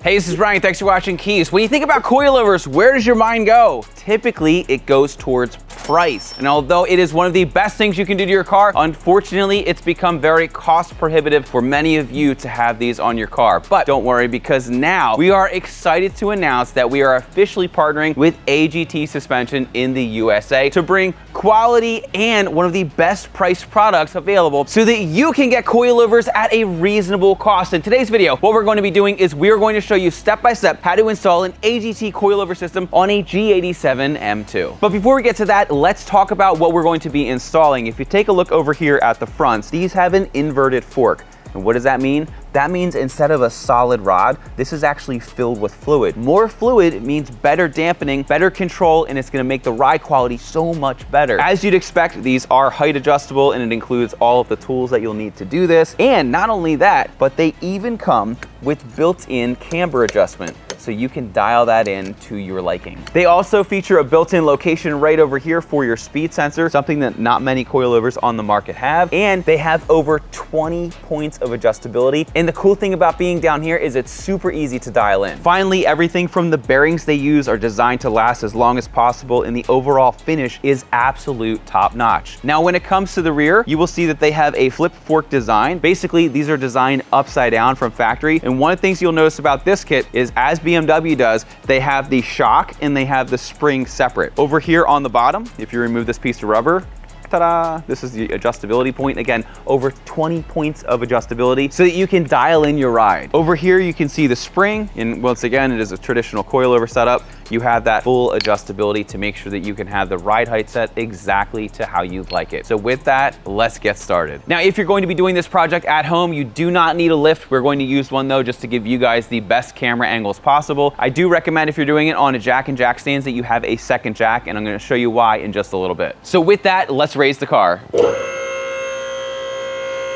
Hey, this is Brian. Thanks for watching Kies. When you think about coilovers, where does your mind go? Typically, it goes towards price. And although it is one of the best things you can do to your car, unfortunately, it's become very cost prohibitive for many of you to have these on your car. But don't worry, because now we are excited to announce that we are officially partnering with AGT Suspension in the USA to bring quality and one of the best priced products available so that you can get coilovers at a reasonable cost. In today's video, what we're going to be doing is we are going to show you step by step how to install an AGT coilover system on a G87 M2. But before we get to that, let's talk about what we're going to be installing. If you take a look over here at the fronts, these have an inverted fork. And what does that mean? That means instead of a solid rod, this is actually filled with fluid. More fluid means better dampening, better control, and it's gonna make the ride quality so much better. As you'd expect, these are height adjustable, and it includes all of the tools that you'll need to do this. And not only that, but they even come with built-in camber adjustment, so you can dial that in to your liking. They also feature a built-in location right over here for your speed sensor, something that not many coilovers on the market have. And they have over 20 points of adjustability. And the cool thing about being down here is it's super easy to dial in. Finally, everything from the bearings they use are designed to last as long as possible, and the overall finish is absolute top notch. Now, when it comes to the rear, you will see that they have a flip fork design. Basically, these are designed upside down from factory. And one of the things you'll notice about this kit is, as BMW does, they have the shock and they have the spring separate. Over here on the bottom, if you remove this piece of rubber, ta-da, this is the adjustability point. Again, over 20 points of adjustability so that you can dial in your ride. Over here, you can see the spring, and once again, it is a traditional coilover setup. You have that full adjustability to make sure that you can have the ride height set exactly to how you like it. So with that, let's get started. Now, if you're going to be doing this project at home, you do not need a lift. We're going to use one though, just to give you guys the best camera angles possible. I do recommend, if you're doing it on a jack and jack stands, that you have a second jack, and I'm gonna show you why in just a little bit. So with that, let's raise the car.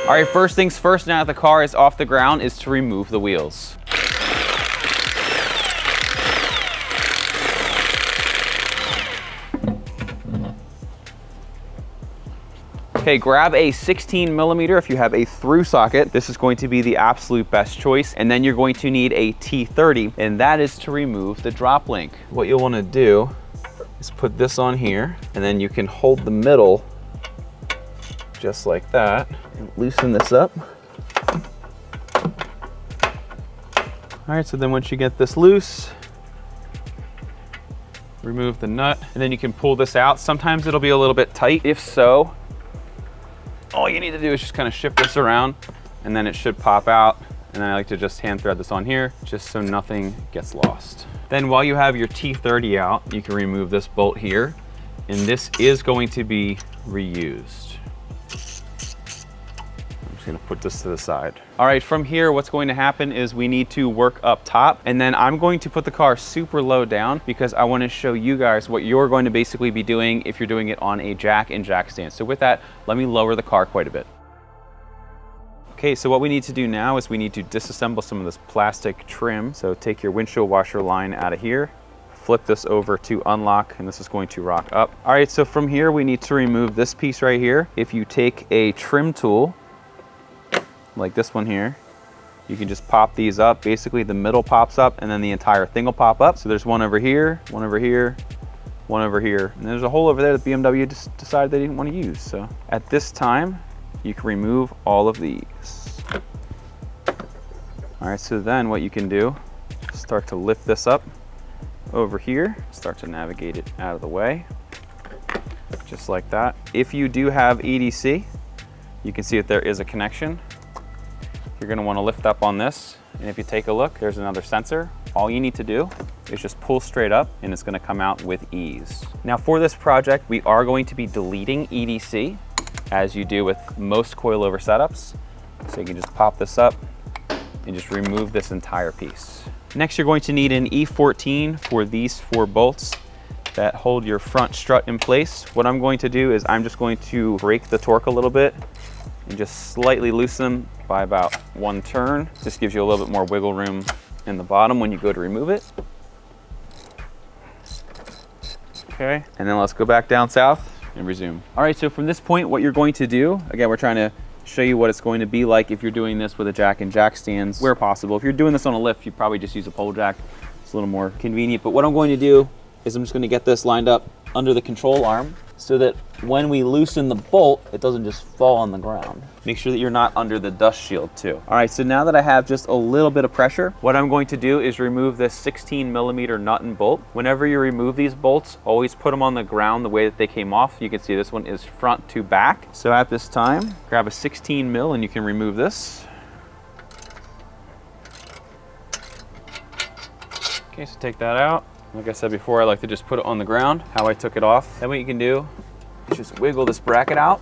All right, first things first, now that the car is off the ground, is to remove the wheels. Okay, grab a 16 millimeter if you have a through socket. This is going to be the absolute best choice. And then you're going to need a T30, and that is to remove the drop link. What you'll wanna do is put this on here, and then you can hold the middle just like that, and loosen this up. All right, so then once you get this loose, remove the nut, and then you can pull this out. Sometimes it'll be a little bit tight. If so, all you need to do is just kind of shift this around, and then it should pop out. And then I like to just hand thread this on here, just so nothing gets lost. Then while you have your T30 out, you can remove this bolt here, and this is going to be reused. Gonna put this to the side. All right, from here, what's going to happen is we need to work up top, and then I'm going to put the car super low down because I want to show you guys what you're going to basically be doing if you're doing it on a jack and jack stand. So with that, let me lower the car quite a bit. Okay, so what we need to do now is we need to disassemble some of this plastic trim. So take your windshield washer line out of here, flip this over to unlock, and this is going to rock up. All right, so from here, we need to remove this piece right here. If you take a trim tool, like this one here, you can just pop these up. Basically, the middle pops up, and then the entire thing will pop up. So there's one over here, one over here, one over here, and there's a hole over there that BMW just decided they didn't want to use. So at this time, you can remove all of these. All right, so then what you can do, start to lift this up over here, start to navigate it out of the way, just like that. If you do have EDC, you can see that there is a connection. You're gonna wanna lift up on this, and if you take a look, there's another sensor. All you need to do is just pull straight up, and it's gonna come out with ease. Now for this project, we are going to be deleting EDC, as you do with most coilover setups. So you can just pop this up and just remove this entire piece. Next, you're going to need an E14 for these 4 bolts that hold your front strut in place. What I'm going to do is I'm just going to break the torque a little bit and just slightly loosen them by about 1 turn. This gives you a little bit more wiggle room in the bottom when you go to remove it. Okay, and then let's go back down south and resume. All right, so from this point, what you're going to do, again, we're trying to show you what it's going to be like if you're doing this with a jack and jack stands where possible. If you're doing this on a lift, you probably just use a pole jack. It's a little more convenient. But what I'm going to do is I'm just going to get this lined up under the control arm so that when we loosen the bolt, it doesn't just fall on the ground. Make sure that you're not under the dust shield too. All right, so now that I have just a little bit of pressure, what I'm going to do is remove this 16mm nut and bolt. Whenever you remove these bolts, always put them on the ground the way that they came off. You can see this one is front to back. So at this time, grab a 16mm and you can remove this. Okay, so take that out. Like I said before, I like to just put it on the ground, how I took it off. Then what you can do is just wiggle this bracket out,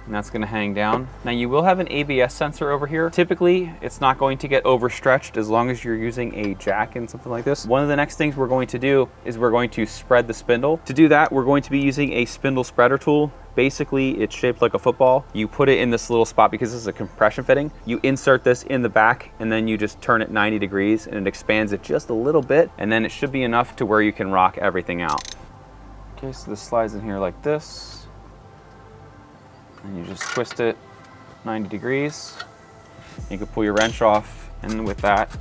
and that's gonna hang down. Now you will have an ABS sensor over here. Typically, it's not going to get overstretched as long as you're using a jack and something like this. One of the next things we're going to do is we're going to spread the spindle. To do that, we're going to be using a spindle spreader tool. Basically, it's shaped like a football. You put it in this little spot because this is a compression fitting. You insert this in the back and then you just turn it 90 degrees and it expands it just a little bit, and then it should be enough to where you can rock everything out. Okay, so this slides in here like this. And you just twist it 90 degrees. You can pull your wrench off, and with that,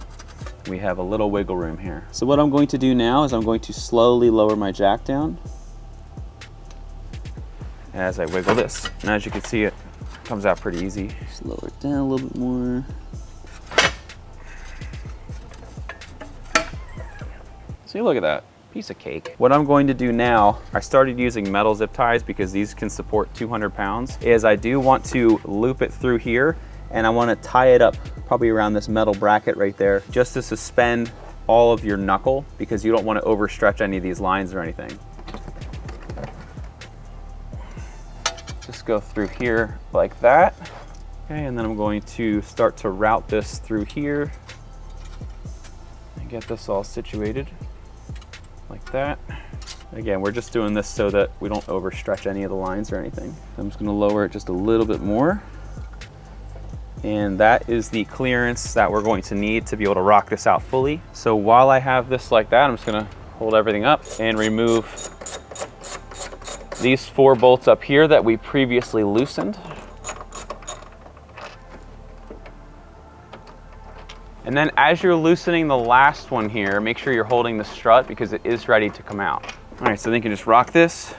we have a little wiggle room here. So what I'm going to do now is I'm going to slowly lower my jack down as I wiggle this. And as you can see, it comes out pretty easy. Just lower it down a little bit more. See, look at that. Piece of cake. What I'm going to do now, I started using metal zip ties because these can support 200 pounds, is I do want to loop it through here, and I want to tie it up probably around this metal bracket right there, just to suspend all of your knuckle, because you don't want to overstretch any of these lines or anything. Just go through here like that. Okay, and then I'm going to start to route this through here and get this all situated like that. Again, we're just doing this so that we don't overstretch any of the lines or anything. I'm just going to lower it just a little bit more. And that is the clearance that we're going to need to be able to rock this out fully. So while I have this like that, I'm just going to hold everything up and remove these 4 bolts up here that we previously loosened. And then as you're loosening the last one here, make sure you're holding the strut because it is ready to come out. All right, so then you can just rock this,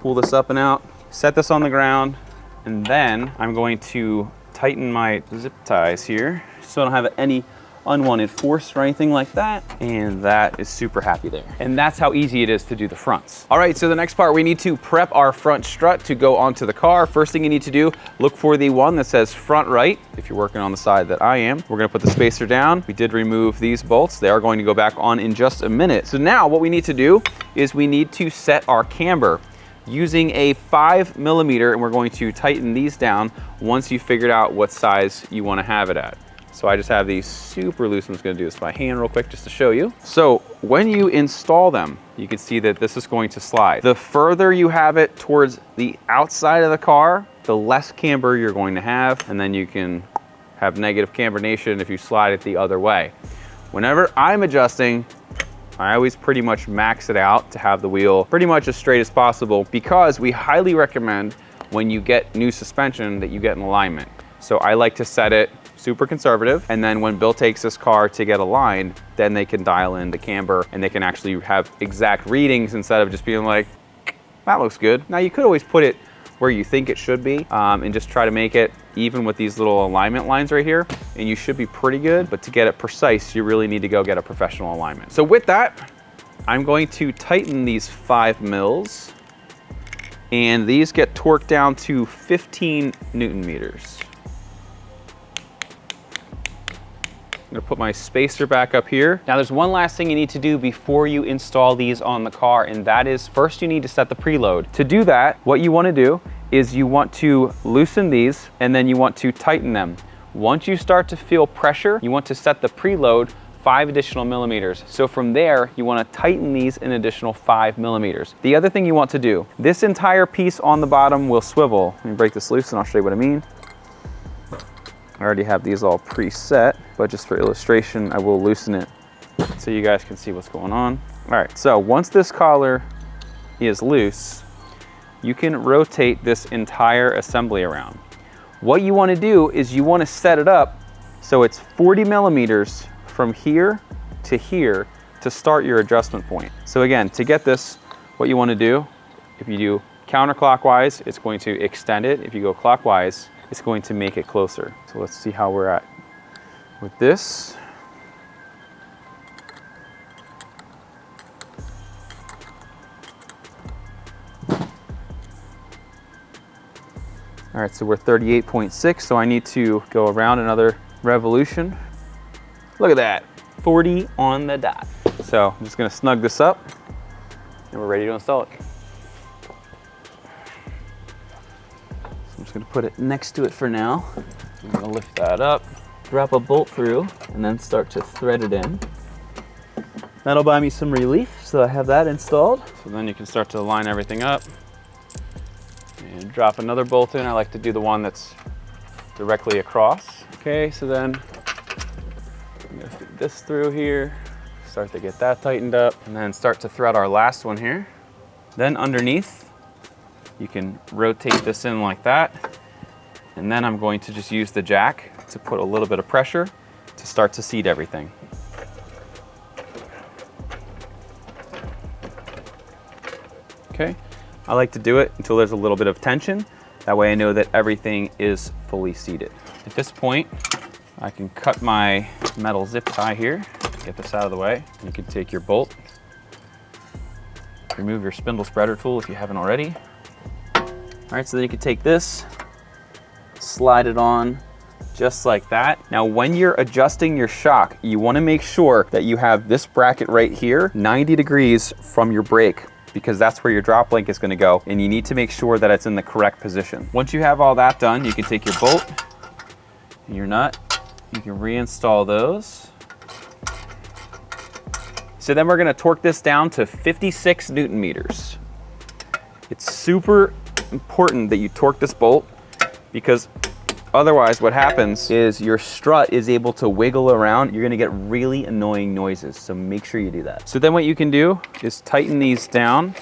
pull this up and out, set this on the ground, and then I'm going to tighten my zip ties here so I don't have any unwanted force or anything like that, and that is super happy there. And that's how easy it is to do the fronts. All right, so the next part, we need to prep our front strut to go onto the car. First thing you need to do, look for the one that says front right, if you're working on the side that I am. We're gonna put the spacer down. We did remove these bolts. They are going to go back on in just a minute. So now what we need to do is we need to set our camber using a 5mm, and we're going to tighten these down once you figured out what size you wanna have it at. So I just have these super loose. I'm just gonna do this by hand real quick just to show you. So when you install them, you can see that this is going to slide. The further you have it towards the outside of the car, the less camber you're going to have, and then you can have negative cambernation if you slide it the other way. Whenever I'm adjusting, I always pretty much max it out to have the wheel pretty much as straight as possible, because we highly recommend when you get new suspension that you get an alignment. So I like to set it super conservative, and then when Bill takes this car to get aligned, then they can dial in the camber and they can actually have exact readings instead of just being like, that looks good. Now you could always put it where you think it should be and just try to make it even with these little alignment lines right here, and you should be pretty good. But to get it precise, you really need to go get a professional alignment. So with that, I'm going to tighten these 5 mils, and these get torqued down to 15 Newton meters. I'm gonna put my spacer back up here. Now there's one last thing you need to do before you install these on the car, and that is first you need to set the preload. To do that, what you wanna do is you want to loosen these and then you want to tighten them. Once you start to feel pressure, you want to set the preload 5 additional millimeters. So from there, you wanna tighten these an additional 5 millimeters. The other thing you want to do, this entire piece on the bottom will swivel. Let me break this loose and I'll show you what I mean. I already have these all preset, but just for illustration, I will loosen it so you guys can see what's going on. All right, so once this collar is loose, you can rotate this entire assembly around. what you want to do is you want to set it up so it's 40 millimeters from here to here to start your adjustment point. So again, to get this, what you want to do, if you do counterclockwise, it's going to extend it. If you go clockwise, it's going to make it closer. So let's see how we're at with this. All right, so we're 38.6, so I need to go around another revolution. Look at that, 40 on the dot. So I'm just gonna snug this up and we're ready to install it. So I'm just gonna put it next to it for now. I'm gonna lift that up, drop a bolt through, and then start to thread it in. That'll buy me some relief, so I have that installed. So then you can start to line everything up. And drop another bolt in. I like to do the one that's directly across. Okay, so then I'm gonna feed this through here, start to get that tightened up, and then start to thread our last one here. Then underneath, you can rotate this in like that, and then I'm going to just use the jack to put a little bit of pressure to start to seat everything. Okay. I like to do it until there's a little bit of tension. That way I know that everything is fully seated. At this point, I can cut my metal zip tie here, get this out of the way. You can take your bolt, remove your spindle spreader tool if you haven't already. All right, so then you can take this, slide it on just like that. Now, when you're adjusting your shock, you wanna make sure that you have this bracket right here, 90 degrees from your brake, because that's where your drop link is gonna go, and you need to make sure that it's in the correct position. Once you have all that done, you can take your bolt and your nut, you can reinstall those. So then we're gonna torque this down to 56 Newton meters. It's super important that you torque this bolt, because otherwise what happens is your strut is able to wiggle around. You're gonna get really annoying noises, so make sure you do that. So then what you can do is tighten these down.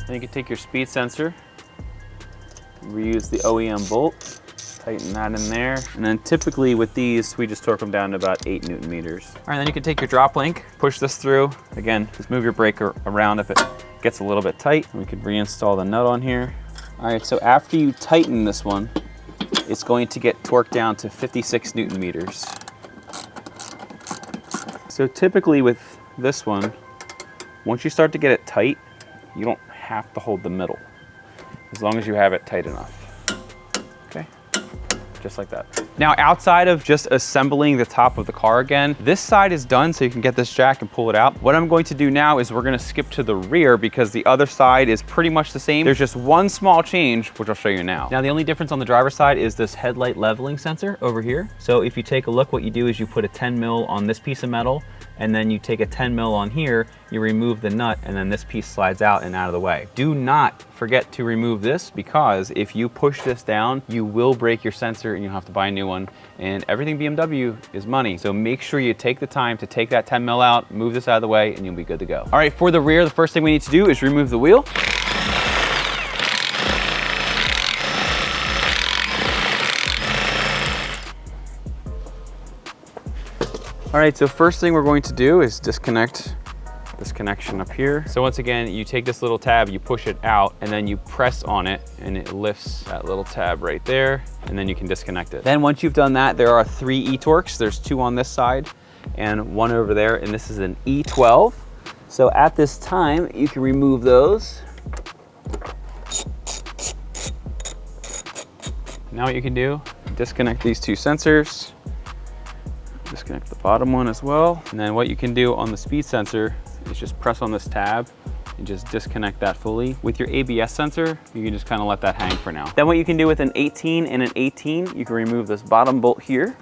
Then you can take your speed sensor, reuse the OEM bolt, tighten that in there. And then typically with these, we just torque them down to about 8 Newton meters. All right, then you can take your drop link, push this through. Again, just move your brake around if it gets a little bit tight. We could reinstall the nut on here. All right, so after you tighten this one, it's going to get torqued down to 56 Newton meters. So typically with this one, once you start to get it tight, you don't have to hold the middle, as long as you have it tight enough. Okay. Just like that. Now, outside of just assembling the top of the car again, this side is done, so you can get this jack and pull it out. What I'm going to do now is we're gonna skip to the rear, because the other side is pretty much the same. There's just one small change, which I'll show you now. Now, the only difference on the driver's side is this headlight leveling sensor over here. So if you take a look, what you do is you put a 10 mil on this piece of metal, and then you take a 10 mil on here, you remove the nut, and then this piece slides out and out of the way. Do not forget to remove this, because if you push this down, you will break your sensor and you'll have to buy a new one. And everything BMW is money. So make sure you take the time to take that 10 mil out, move this out of the way, and you'll be good to go. All right, for the rear, the first thing we need to do is remove the wheel. All right, so first thing we're going to do is disconnect this connection up here. So once again, you take this little tab, you push it out, and then you press on it, and it lifts that little tab right there, and then you can disconnect it. Then once you've done that, there are 3 E-torques. There's 2 on this side and 1 over there, and this is an E12. So at this time, you can remove those. Now what you can do, disconnect these 2 sensors. Disconnect the bottom one as well. And then what you can do on the speed sensor is just press on this tab and just disconnect that fully. With your ABS sensor, you can just kind of let that hang for now. Then what you can do with an 18 and an 18, you can remove this bottom bolt here.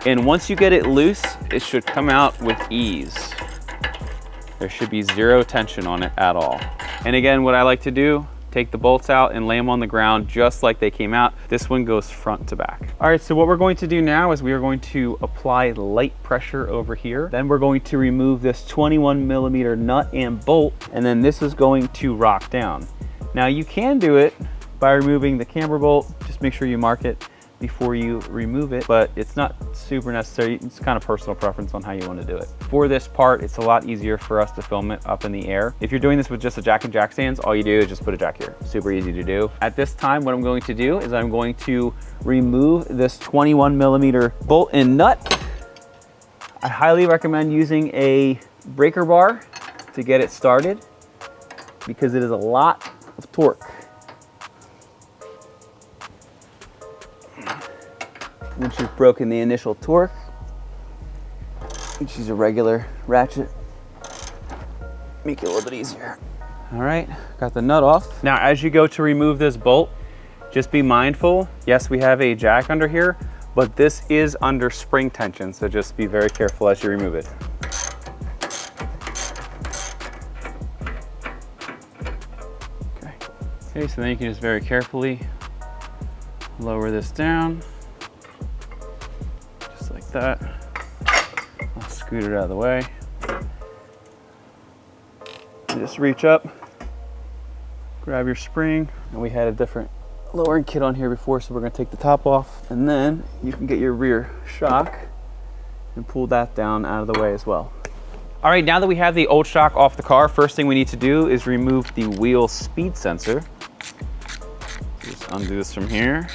And once you get it loose, it should come out with ease. There should be 0 tension on it at all. And again, what I like to do, take the bolts out and lay them on the ground just like they came out. This one goes front to back. All right, so what we're going to do now is we are going to apply light pressure over here. Then we're going to remove this 21mm nut and bolt, and then this is going to rock down. Now you can do it by removing the camber bolt. Just make sure you mark it before you remove it, but it's not super necessary. It's kind of personal preference on how you want to do it. For this part, it's a lot easier for us to film it up in the air. If you're doing this with just a jack and jack stands, all you do is just put a jack here. Super easy to do. At this time, what I'm going to do is I'm going to remove this 21mm bolt and nut. I highly recommend using a breaker bar to get it started because it is a lot of torque. Once you've broken the initial torque, just use a regular ratchet. Make it a little bit easier. All right, got the nut off. Now, as you go to remove this bolt, just be mindful. Yes, we have a jack under here, but this is under spring tension, so just be very careful as you remove it. Okay, so then you can just very carefully lower this down. That. I'll scoot it out of the way. And just reach up, grab your spring, and we had a different lowering kit on here before, so we're going to take the top off, and then you can get your rear shock and pull that down out of the way as well. All right, now that we have the old shock off the car, first thing we need to do is remove the wheel speed sensor. Just undo this from here,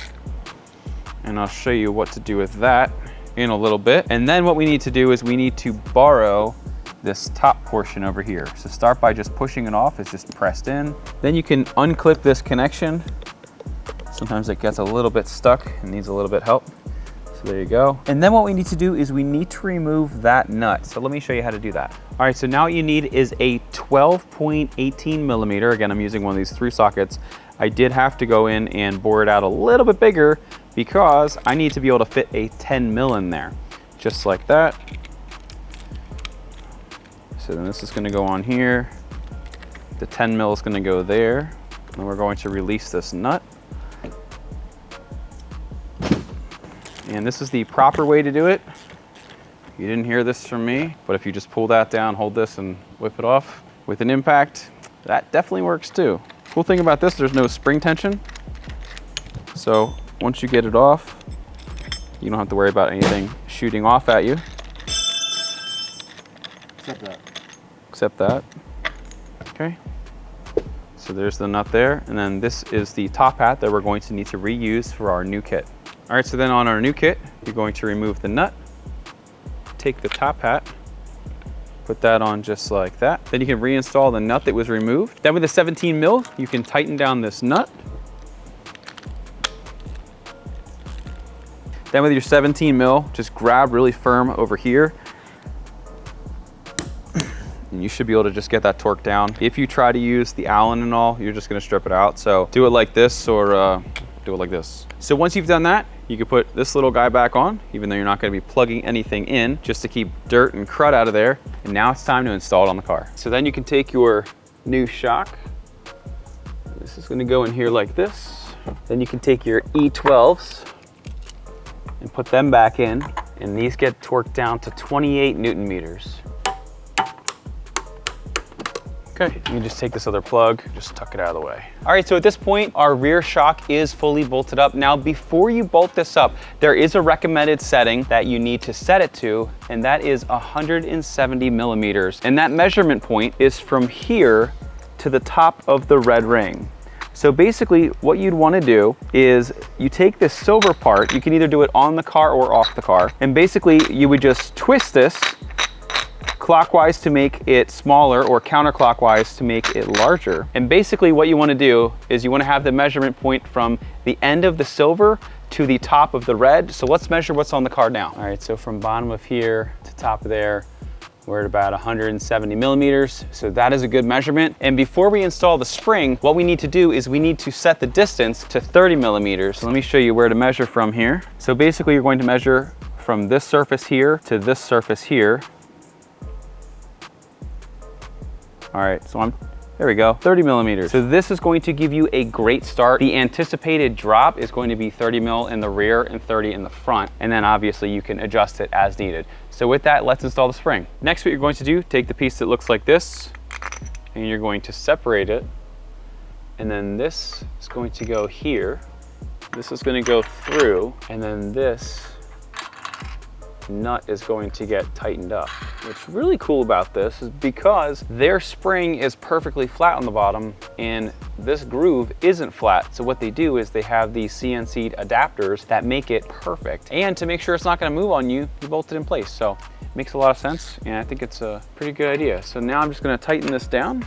and I'll show you what to do with that in a little bit. And then what we need to do is we need to borrow this top portion over here. So start by just pushing it off. It's just pressed in. Then you can unclip this connection. Sometimes it gets a little bit stuck and needs a little bit help. So there you go. And then what we need to do is we need to remove that nut. So let me show you how to do that. All right, so now what you need is a 12.18mm. Again, I'm using one of these 3 sockets. I did have to go in and bore it out a little bit bigger because I need to be able to fit a 10mm in there, just like that. So then this is going to go on here. The 10mm is going to go there. And we're going to release this nut. And this is the proper way to do it. You didn't hear this from me, but if you just pull that down, hold this and whip it off with an impact, that definitely works too. Cool thing about this, there's no spring tension. So once you get it off, you don't have to worry about anything shooting off at you. Except that. Okay. So there's the nut there. And then this is the top hat that we're going to need to reuse for our new kit. All right, so then on our new kit, you're going to remove the nut, take the top hat, put that on just like that. Then you can reinstall the nut that was removed. Then with the 17mm, you can tighten down this nut. Then with your 17mm, just grab really firm over here. And you should be able to just get that torque down. If you try to use the Allen and all, you're just gonna strip it out. So do it like this or do it like this. So once you've done that, you can put this little guy back on, even though you're not gonna be plugging anything in, just to keep dirt and crud out of there. And now it's time to install it on the car. So then you can take your new shock. This is gonna go in here like this. Then you can take your E12s and put them back in, and these get torqued down to 28 Newton meters. Okay, you can just take this other plug, just tuck it out of the way. All right, so at this point, our rear shock is fully bolted up. Now, before you bolt this up, there is a recommended setting that you need to set it to, and that is 170mm. And that measurement point is from here to the top of the red ring. So basically what you'd want to do is you take this silver part, you can either do it on the car or off the car, and basically you would just twist this clockwise to make it smaller or counterclockwise to make it larger. And basically what you want to do is you want to have the measurement point from the end of the silver to the top of the red. So let's measure what's on the car now. All right, so from bottom of here to top of there, we're at about 170mm, so that is a good measurement. And before we install the spring, what we need to do is we need to set the distance to 30mm. So let me show you where to measure from here. So basically you're going to measure from this surface here to this surface here. All right, so there we go, 30 millimeters. So this is going to give you a great start. The anticipated drop is going to be 30 mil in the rear and 30 in the front. And then obviously you can adjust it as needed. So with that, let's install the spring. Next, what you're going to do, take the piece that looks like this, and you're going to separate it. And then this is going to go here. This is going to go through, and then this nut is going to get tightened up. What's really cool about this is because their spring is perfectly flat on the bottom and this groove isn't flat. So what they do is they have these CNC adapters that make it perfect. And to make sure it's not going to move on you, you bolt it in place. So it makes a lot of sense, and I think it's a pretty good idea. So now I'm just going to tighten this down.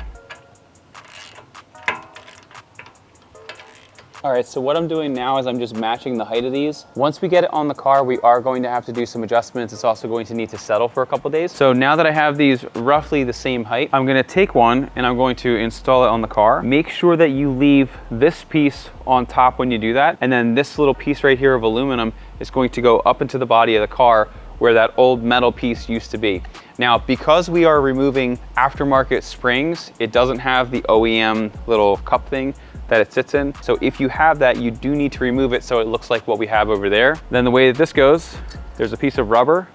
All right, so what I'm doing now is I'm just matching the height of these. Once we get it on the car, we are going to have to do some adjustments. It's also going to need to settle for a couple days. So now that I have these roughly the same height, I'm gonna take one and I'm going to install it on the car. Make sure that you leave this piece on top when you do that. And then this little piece right here of aluminum is going to go up into the body of the car where that old metal piece used to be. Now, because we are removing aftermarket springs, it doesn't have the OEM little cup thing that it sits in. So if you have that, you do need to remove it so it looks like what we have over there. Then the way that this goes, there's a piece of rubber,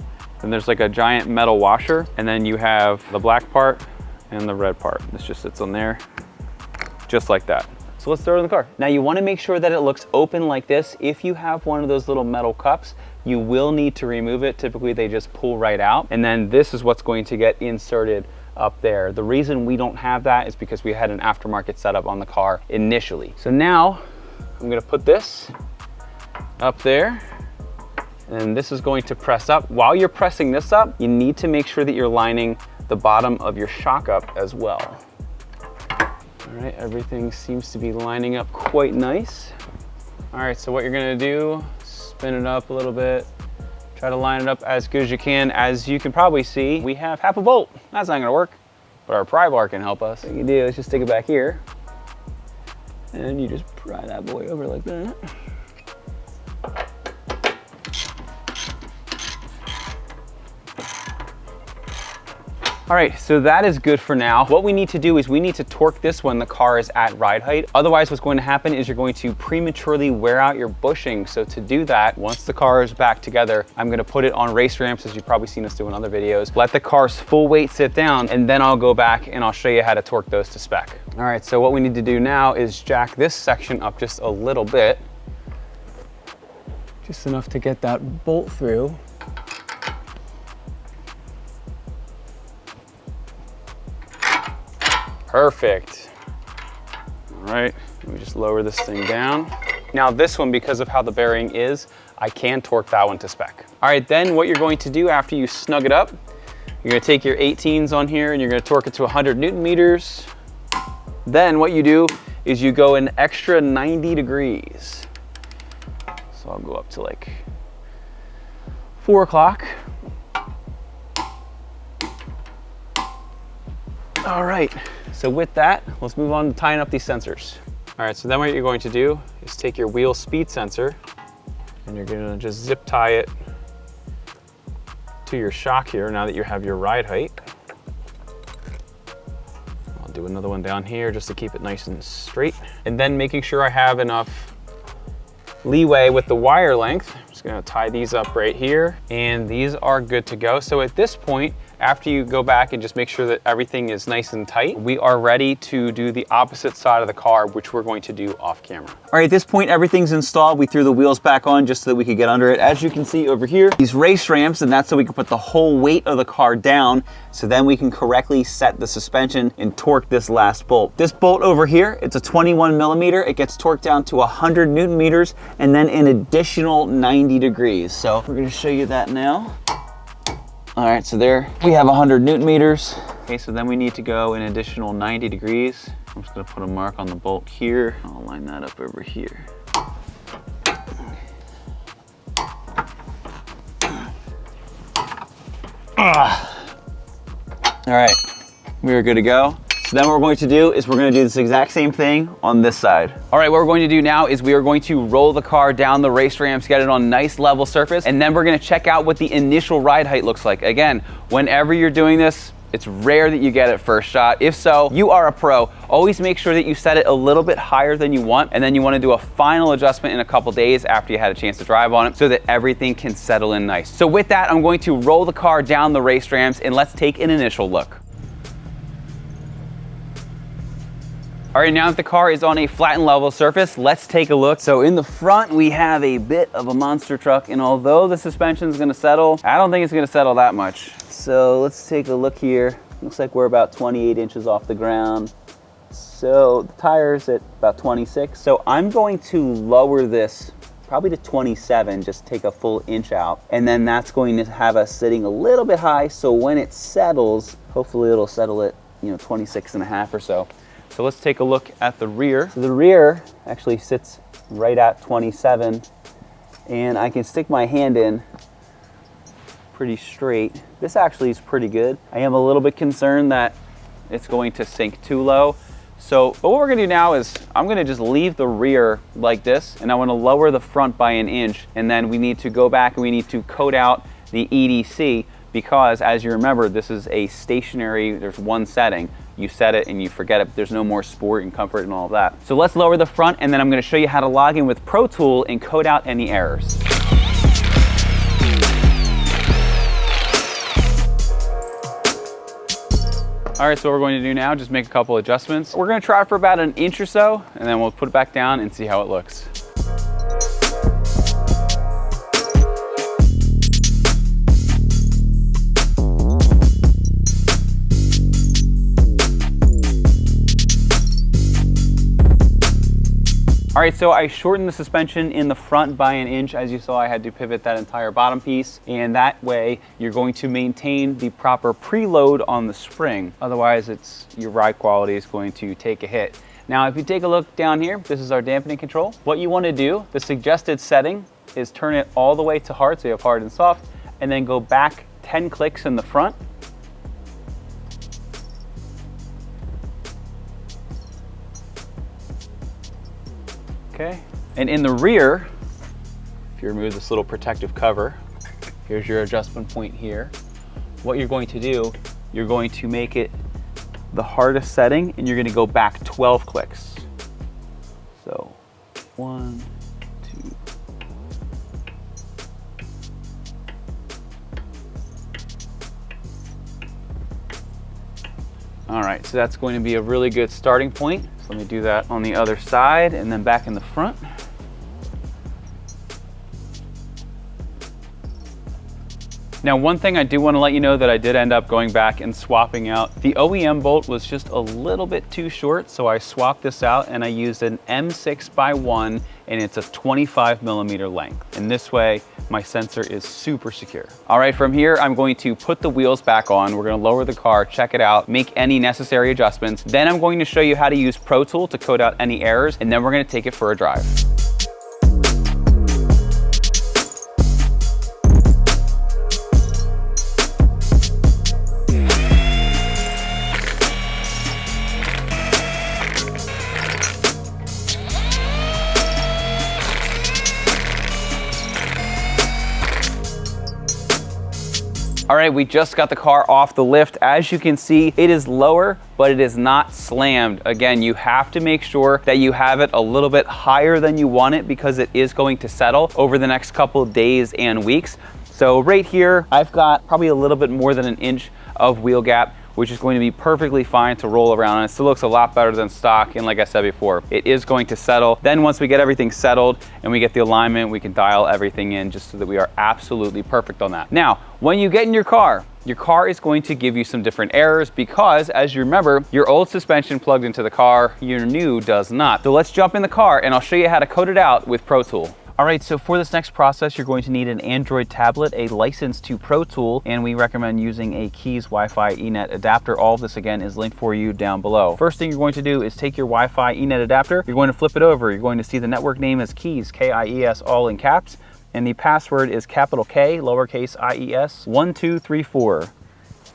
and there's like a giant metal washer, and then you have the black part and the red part. This just sits on there, just like that. So let's throw it in the car. Now you wanna make sure that it looks open like this. If you have one of those little metal cups, you will need to remove it. Typically they just pull right out. And then this is what's going to get inserted up there. The reason we don't have that is because we had an aftermarket setup on the car initially. So now I'm gonna put this up there, and this is going to press up. While you're pressing this up, you need to make sure that you're lining the bottom of your shock up as well. All right, everything seems to be lining up quite nice. All right, so what you're gonna do, spin it up a little bit, try to line it up as good as you can. As you can probably see, we have half a bolt. That's not gonna work, but our pry bar can help us. What you do is just stick it back here, and you just pry that boy over like that. All right, so that is good for now. What we need to do is we need to torque this when the car is at ride height. Otherwise, what's going to happen is you're going to prematurely wear out your bushing. So to do that, once the car is back together, I'm gonna put it on race ramps, as you've probably seen us do in other videos. Let the car's full weight sit down, and then I'll go back and I'll show you how to torque those to spec. All right, so what we need to do now is jack this section up just a little bit. Just enough to get that bolt through. Perfect. All right, let me just lower this thing down. Now this one, because of how the bearing is, I can torque that one to spec. All right, then what you're going to do after you snug it up, you're gonna take your 18s on here and you're gonna torque it to 100 Newton meters. Then what you do is you go an extra 90 degrees. So I'll go up to like 4 o'clock. All right. So with that, let's move on to tying up these sensors. All right, so then what you're going to do is take your wheel speed sensor and you're gonna just zip tie it to your shock here now that you have your ride height. I'll do another one down here just to keep it nice and straight. And then making sure I have enough leeway with the wire length, I'm just gonna tie these up right here, and these are good to go. So at this point, after you go back and just make sure that everything is nice and tight, we are ready to do the opposite side of the car, which we're going to do off camera. All right, at this point, everything's installed. We threw the wheels back on just so that we could get under it. As you can see over here, these race ramps, and that's so we can put the whole weight of the car down, so then we can correctly set the suspension and torque this last bolt. This bolt over here, it's a 21 millimeter. It gets torqued down to 100 Newton meters, and then an additional 90 degrees. So we're gonna show you that now. All right, so there we have 100 Newton meters. Okay, so then we need to go an additional 90 degrees. I'm just gonna put a mark on the bolt here. I'll line that up over here. All right, we are good to go. So then what we're going to do is we're going to do this exact same thing on this side. All right, what we're going to do now is we are going to roll the car down the race ramps, get it on nice level surface, and then we're going to check out what the initial ride height looks like. Again, whenever you're doing this, It's rare that you get it first shot. If so, you are a pro. Always make sure that you set it a little bit higher than you want, and then you want to do a final adjustment in a couple days after you had a chance to drive on it so that everything can settle in nice. So with that, I'm going to roll the car down the race ramps and let's take an initial look. All right, now that the car is on a flat and level surface, let's take a look. So in the front, we have a bit of a monster truck, and although the suspension is gonna settle, I don't think it's gonna settle that much. So let's take a look here. Looks like we're about 28 inches off the ground. So the tire's at about 26. So I'm going to lower this probably to 27, just take a full inch out. And then that's going to have us sitting a little bit high. So when it settles, hopefully it'll settle at 26 and a half or so. So let's take a look at the rear. So the rear actually sits right at 27, and I can stick my hand in pretty straight. This actually is pretty good. I am a little bit concerned that it's going to sink too low. So, but what we're gonna do now is I'm gonna just leave the rear like this, and I wanna lower the front by an inch, and then we need to go back and we need to code out the EDC, because as you remember, this is a stationary, there's one setting. You set it and you forget it. There's no more sport and comfort and all of that. So let's lower the front, and then I'm gonna show you how to log in with PROTOOL and code out any errors. All right, so what we're going to do now, just make a couple adjustments. We're gonna try for about an inch or so, and then we'll put it back down and see how it looks. All right, so I shortened the suspension in the front by an inch. As you saw, I had to pivot that entire bottom piece, and that way you're going to maintain the proper preload on the spring. Otherwise, your ride quality is going to take a hit. Now, if you take a look down here, this is our dampening control. What you want to do, the suggested setting is turn it all the way to hard, so you have hard and soft, and then go back 10 clicks in the front. Okay. And in the rear, if you remove this little protective cover, here's your adjustment point here. What you're going to do, you're going to make it the hardest setting, and you're going to go back 12 clicks. So 1, 2. All right, so that's going to be a really good starting point. Let me do that on the other side and then back in the front. Now, one thing I do want to let you know that I did end up going back and swapping out. The OEM bolt was just a little bit too short, so I swapped this out and I used an M6x1, and it's a 25mm length. And this way, my sensor is super secure. All right, from here, I'm going to put the wheels back on. We're gonna lower the car, check it out, make any necessary adjustments. Then I'm going to show you how to use PROTOOL to code out any errors, and then we're gonna take it for a drive. All right, we just got the car off the lift. As you can see, it is lower, but it is not slammed. Again, you have to make sure that you have it a little bit higher than you want it, because it is going to settle over the next couple of days and weeks. So right here, I've got probably a little bit more than an inch of wheel gap, which is going to be perfectly fine to roll around, and it still looks a lot better than stock. And like I said before, it is going to settle. Then once we get everything settled and we get the alignment, we can dial everything in just so that we are absolutely perfect on that. Now, when you get in your car is going to give you some different errors, because as you remember, your old suspension plugged into the car, your new does not. So let's jump in the car and I'll show you how to code it out with PROTOOL. All right, so for this next process, you're going to need an Android tablet, a license to PROTOOL, and we recommend using a Kies Wi-Fi eNet adapter. All of this, again, is linked for you down below. First thing you're going to do is take your Wi-Fi eNet adapter, you're going to flip it over. You're going to see the network name as Kies, K-I-E-S, all in caps, and the password is capital K, lowercase I-E-S, 1234.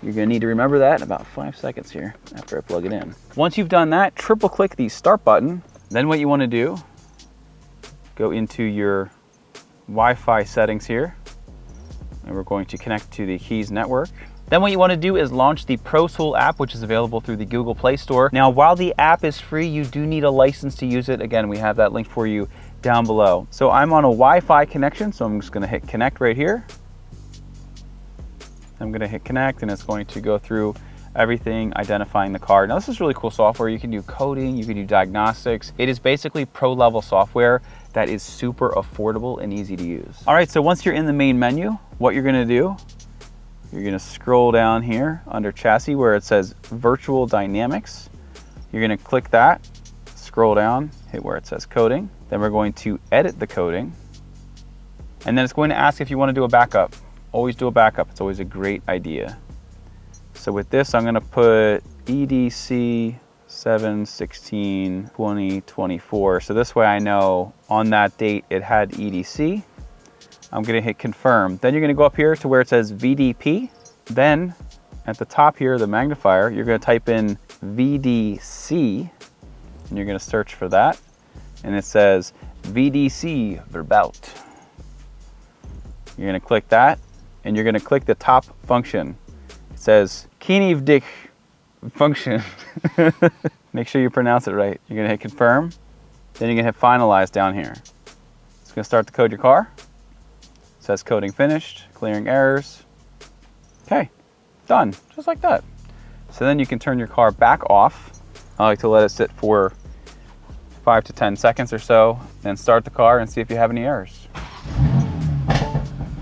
You're gonna need to remember that in about 5 seconds here after I plug it in. Once you've done that, triple click the start button. Then what you wanna do, go into your Wi-Fi settings here, and we're going to connect to the Kies network. Then what you want to do is launch the PROTOOL app, which is available through the Google Play Store. Now, while the app is free, you do need a license to use it. Again, we have that link for you down below. So I'm on a Wi-Fi connection, so I'm just going to hit connect right here. I'm going to hit connect, and it's going to go through everything identifying the car. Now, this is really cool software. You can do coding, you can do diagnostics. It is basically pro level software that is super affordable and easy to use. All right, so once you're in the main menu, what you're going to do, you're going to scroll down here under chassis where it says virtual dynamics. You're going to click that, scroll down, hit where it says coding. Then we're going to edit the coding. And then it's going to ask if you want to do a backup. Always do a backup. It's always a great idea. So with this, I'm going to put EDC 7/16/2024. So this way I know on that date it had EDC. I'm going to hit confirm. Then you're going to go up here to where it says VDP. Then at the top here, the magnifier, you're going to type in VDC, and you're going to search for that. And it says VDC Verbout. You're going to click that, and you're going to click the top function. It says Kies function. Make sure you pronounce it right. You're going to hit confirm. Then you're going to hit finalize down here. It's going to start to code your car. Says coding finished, clearing errors. Okay, done, just like that. So then you can turn your car back off. I like to let it sit for 5 to 10 seconds or so, then start the car and see if you have any errors.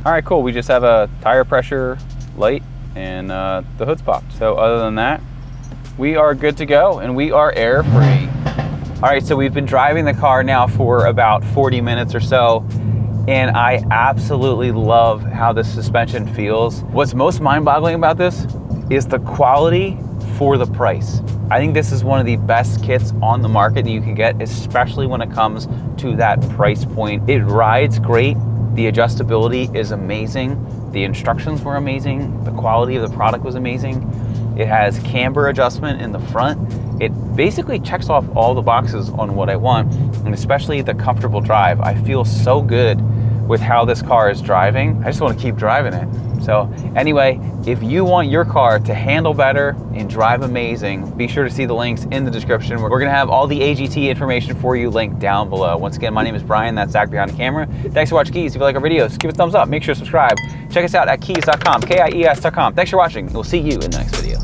All right, cool, we just have a tire pressure light and the hood's popped. So other than that, we are good to go and we are air free. All right, so we've been driving the car now for about 40 minutes or so, and I absolutely love how the suspension feels. What's most mind-boggling about this is the quality for the price. I think this is one of the best kits on the market that you can get, especially when it comes to that price point. It rides great. The adjustability is amazing. The instructions were amazing. The quality of the product was amazing. It has camber adjustment in the front. It basically checks off all the boxes on what I want, and especially the comfortable drive. I feel so good with how this car is driving. I just want to keep driving it. So anyway, if you want your car to handle better and drive amazing, be sure to see the links in the description. We're gonna have all the AGT information for you linked down below. Once again, my name is Brian, that's Zach behind the camera. Thanks for watching Kies. If you like our videos, give it a thumbs up, make sure to subscribe. Check us out at kies.com, Kies.com. Thanks for watching, and we'll see you in the next video.